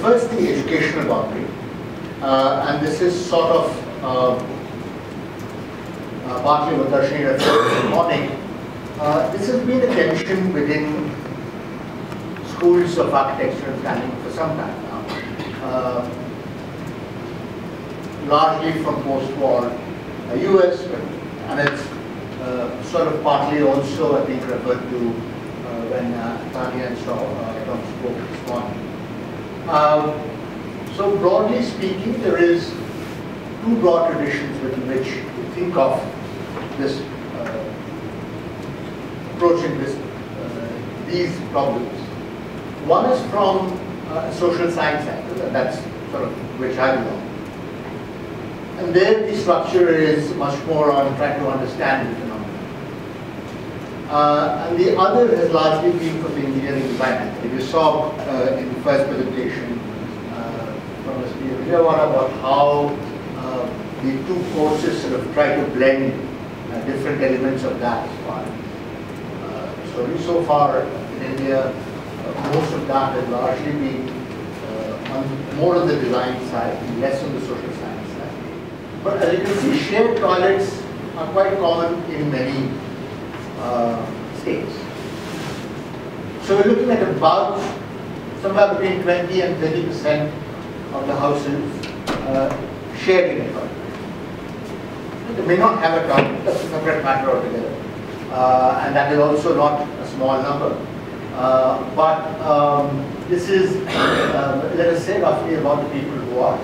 first, the educational boundary, and this is sort of partly what Darshini referred to this morning. This has been a tension within schools of architecture and planning for some time now, largely from post-war US, and it's sort of partly also, I think, referred to when Tanya and Tom spoke this morning. So broadly speaking, there is two broad traditions within which we think of this approaching these problems. One is from social science sector, and that's sort of which I belong. And there the structure is much more on trying to understand the phenomenon. And the other has largely been from the engineering design. If you saw in the first presentation from Mr. Vijayawada about how the two courses sort of try to blend different elements of that as well. So far in India, most of that has largely been more on the design side, and less on the social science side. But as you can see, shared toilets are quite common in many states. So we're looking at about somewhere between 20 and 30% of the houses sharing a toilet. They may not have a toilet, that's a separate matter altogether. And that is also not a small number. But this is, let us say, roughly about the people who are.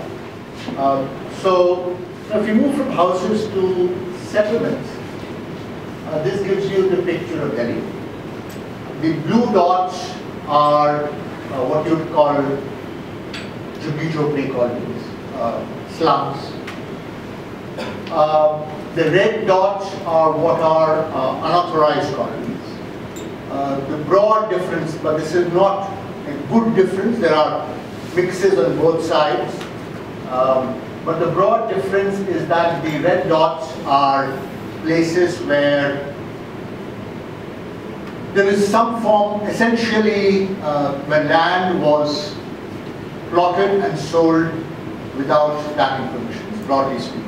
So if you move from houses to settlements, this gives you the picture of Delhi. The blue dots are what you would call jhuggi-jhopri colonies, slums. The red dots are what are unauthorized colonies. The broad difference, but this is not a good difference, there are mixes on both sides. But the broad difference is that the red dots are places where there is some form, essentially, where land was plotted and sold without planning permissions, broadly speaking.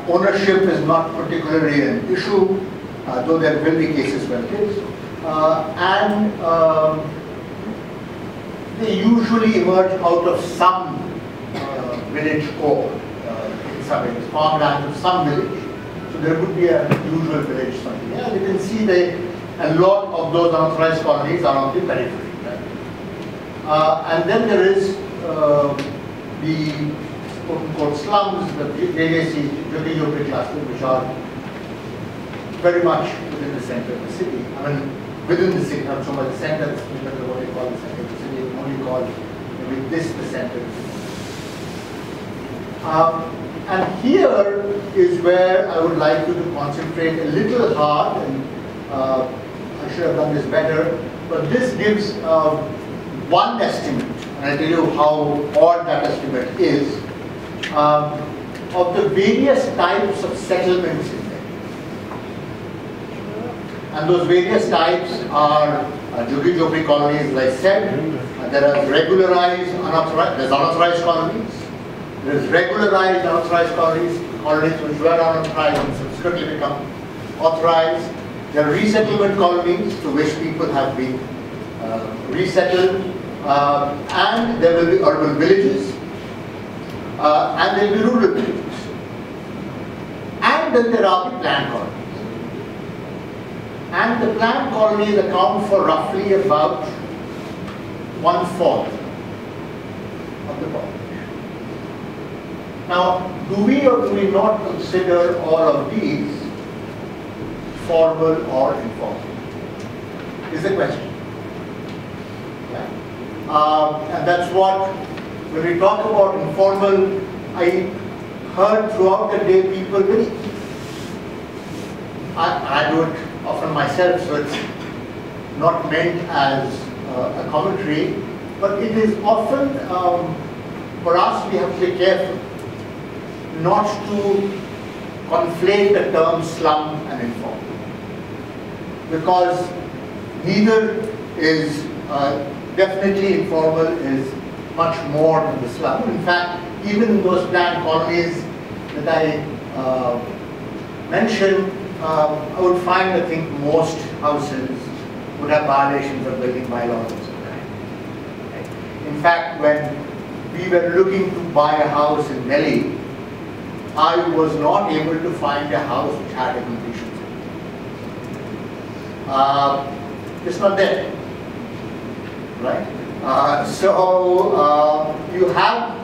Ownership is not particularly an issue, though there will be cases where it is. And they usually emerge out of some village core, in some areas, farmland of some village. So there would be a usual village something. Yeah, you can see a lot of those unauthorized colonies are on the periphery. Right? And then there is the quote-unquote slums, the various jhuggi-jhopri clusters, which are very much within the center of the city. I mean, within the city, not so much the center, because of what they call the center of the city, only call maybe this the center of the city. And here is where I would like you to concentrate a little hard, and I should have done this better, but this gives one estimate, and I'll tell you how odd that estimate is, of the various types of settlements in there. And those various types are jhuggi-jhopri colonies, as I said. There are regularized, there's unauthorized colonies. There's regularized unauthorized colonies which were unauthorized and subsequently become authorized. There are resettlement colonies to which people have been resettled, and there will be urban villages, and there will be rural villages. And then there are the planned colonies. And the planned colonies account for roughly about 1/4 of the population. Now, do we or do we not consider all of these formal or informal? Is the question. Yeah. And that's what, when we talk about informal, I heard throughout the day people really, I do it often myself, so it's not meant as a commentary, but it is often, for us, we have to be careful not to conflate the term slum and informal, because neither is, definitely informal is much more than the slum. In fact, even in those planned colonies that I mentioned, I would find, I think, most houses would have violations of building bylaws of some kind. Right? In fact, when we were looking to buy a house in Delhi, I was not able to find a house which had a completion certificate. It's not there, right? So you have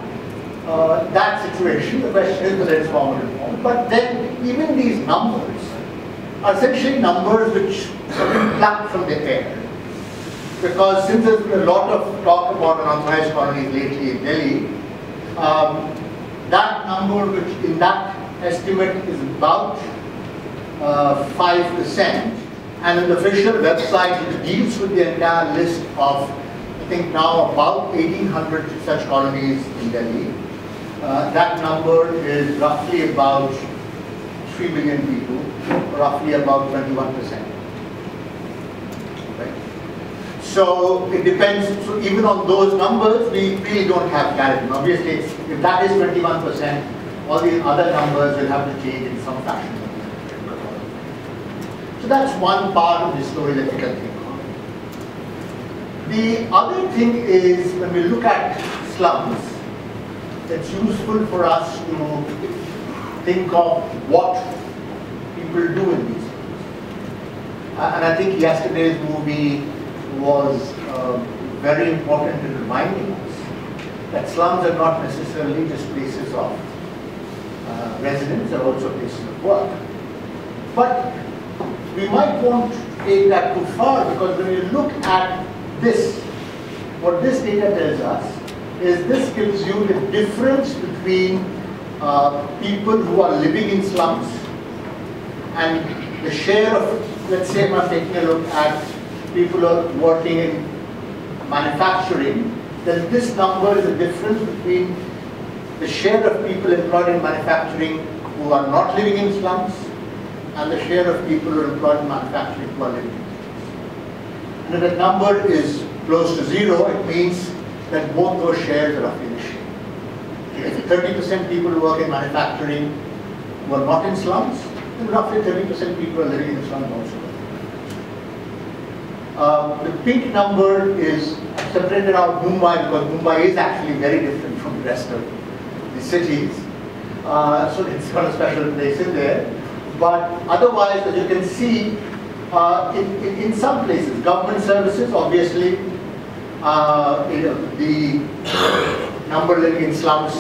that situation. The question is whether it's formal or informal. But then even these numbers are essentially numbers which have been plucked from the air. Because since there's been a lot of talk about unauthorized colonies lately in Delhi, that number, which in that estimate is about 5%, and in the official website which deals with the entire list of, I think now about 1,800 such colonies in Delhi, that number is roughly about 3 million people, roughly about 21%. Right? So it depends. So even on those numbers, we really don't have clarity. Obviously, if that is 21%, all these other numbers will have to change in some fashion. So that's one part of the story that we can think of. The other thing is, when we look at slums, it's useful for us to think of what people do in these slums. And I think yesterday's movie was very important in reminding us that slums are not necessarily just places of residence, they're also places of work. But we might want to take that too far, because when you look at this, what this data tells us is this gives you the difference between people who are living in slums and the share of, let's say I'm taking a look at people who are working in manufacturing, then this number is the difference between the share of people employed in manufacturing who are not living in slums and the share of people who are employed in manufacturing who are living in slums. And if that number is close to zero, it means that both those shares are roughly the same. If 30% people who work in manufacturing who are not in slums, then roughly 30% people are living in slums also. The pink number is separated out Mumbai, because Mumbai is actually very different from the rest of the cities. So it's got a special place in there. But otherwise, as you can see, in some places, government services, obviously, the number living in slums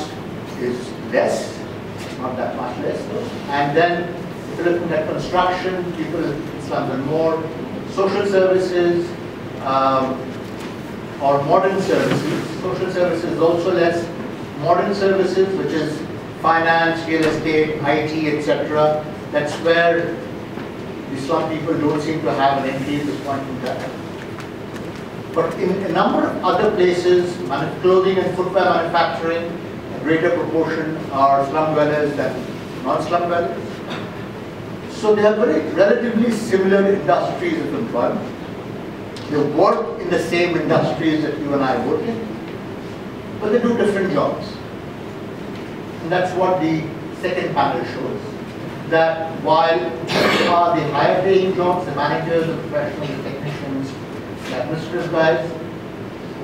is less, not that much less. And then, if you're looking at construction, people in slums are more. Social services or modern services. Social services is also less. Modern services, which is finance, real estate, IT, etc. That's where the slum people don't seem to have an entry at this point in time. But in a number of other places, clothing and footwear manufacturing, a greater proportion are slum dwellers than non-slum dwellers. So they are very relatively similar industries of employment. They work in the same industries that you and I work in, but they do different jobs. And that's what the second panel shows. That while these are the higher paying jobs, the managers, the professionals, the technicians, the administrative guys,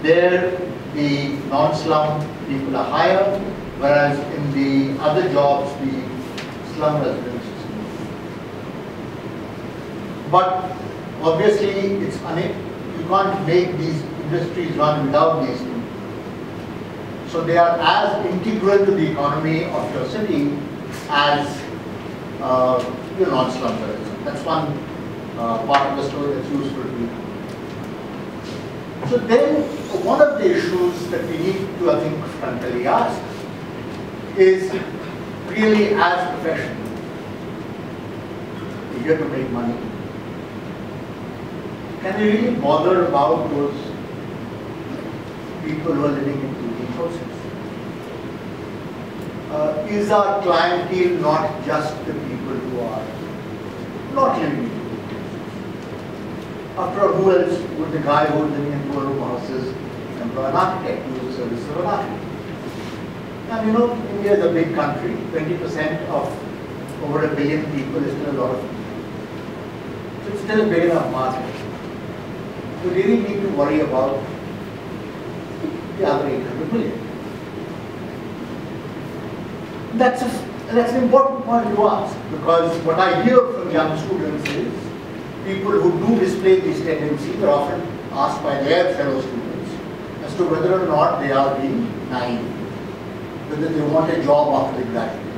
there the non-slum people are higher, whereas in the other jobs, the slum residents. But obviously, you can't make these industries run without these people. So they are as integral to the economy of your city as your non-slum tourism. That's one part of the story that's useful to you. So then, one of the issues that we need to, I think, frontally ask is really, as professionals, we're here to make money. Can we really bother about those people who are living in two houses? Is our clientele not just the people who are not living in two houses? After all, who else would the guy who is living in 4 room houses employ an architect, use the services of an architect. And you know, India is a big country. 20% of over 1 billion people is still a lot of people. So it's still a big enough market. We really need to worry about the other 800 million. That's an important point to ask, because what I hear from young students is people who do display these tendencies are often asked by their fellow students as to whether or not they are being naive, whether they want a job after they graduate.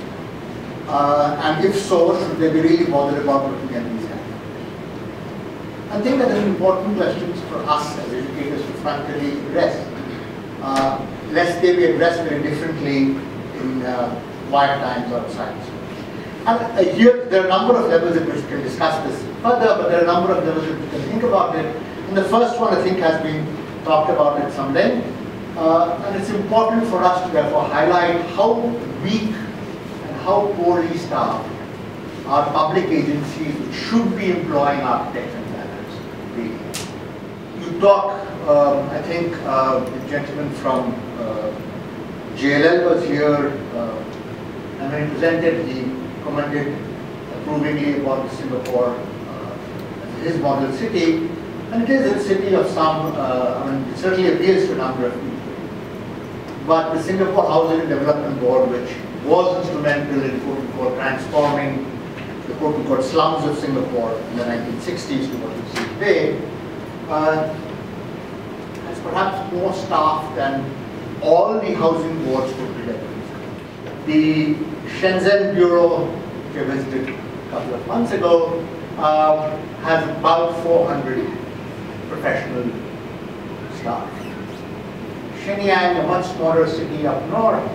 And if so, should they be really bothered about looking at these activities? I think that is important questions for us as educators to frankly address, lest they be addressed very differently in quiet times outside. And here, there are a number of levels at which we can discuss this further, but there are a number of levels that we can think about it. And the first one, I think, has been talked about at some length. And it's important for us to therefore highlight how weak and how poorly staffed our public agencies which should be employing architects and planners really. You talk, I think the gentleman from JLL was here, and when he presented, he commented approvingly about Singapore as his model city, and it is a city of some, I mean, it certainly appeals to a number of people. But the Singapore Housing and Development Board, which was instrumental in quote-unquote transforming the quote-unquote slums of Singapore in the 1960s to what we see today, has perhaps more staff than all the housing boards put together. The Shenzhen Bureau, which I visited a couple of months ago, has about 400 professional staff. Shenyang, a much smaller city up north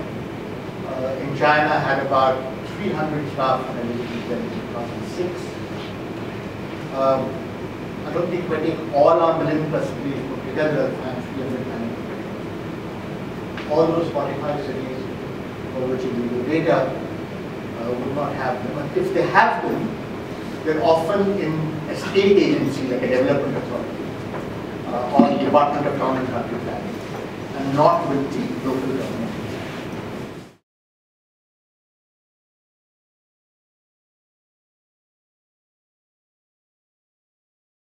in China, had about 300 staff when it was in 2006. I don't think we take all our million plus cities put together and 300. All those 45 cities for which you do data would not have them. And if they have them, they're often in a state agency like a development authority or the Department of Town and Country Planning, and not with the local government.